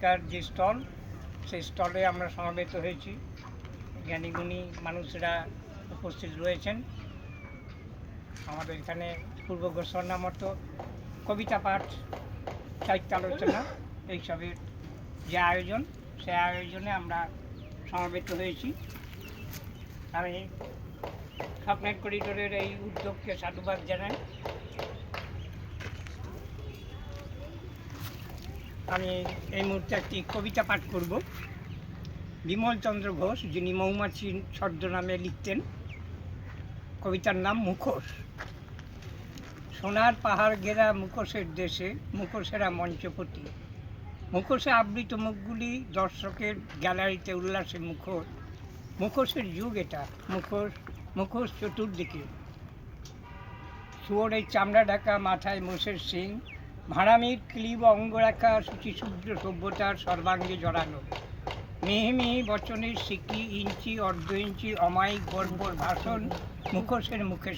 আজকের যে স্টল, সেই স্টলে আমরা সমবেত হয়েছি। জ্ঞানীগুণী মানুষরা উপস্থিত রয়েছেন। আমাদের এখানে পূর্ব ঘোষণা মতো কবিতা পাঠ, সাহিত্য আলোচনা এইসবের যে আয়োজন, সে আয়োজনে আমরা সমবেত হয়েছি। আমি স্বপ্নের করিডোরের এই উদ্যোগকে সাধুবাদ জানাই। আমি এই মুহূর্তে একটি কবিতা পাঠ করব। বিমল চন্দ্র ঘোষ, যিনি মৌমাছি ছদ্মনামে লিখতেন, কবিতার নাম মুখোশ। সোনার পাহাড় ঘেরা মুখোশের দেশে মুখোশেরা মঞ্চপতি, মুখোশে আবৃত মুখগুলি দর্শকের গ্যালারিতে উল্লাসে মুখর। মুখোশের যুগ এটা, মুখোশ মুখোশ চতুর্দিকে। শুয়োরের চামড়া ঢাকা, মাথায় মোষের শিং, ভাড়ামির ক্লিব অঙ্গরাখা, সূচিশুভ্র সভ্যতার সর্বাঙ্গে জড়ানো। মিহি মিহি বচনের সিকি, ইঞ্চি অর্ধ ইঞ্চি অমায়িক বর্বর ভাষণ মুখোশের মুখে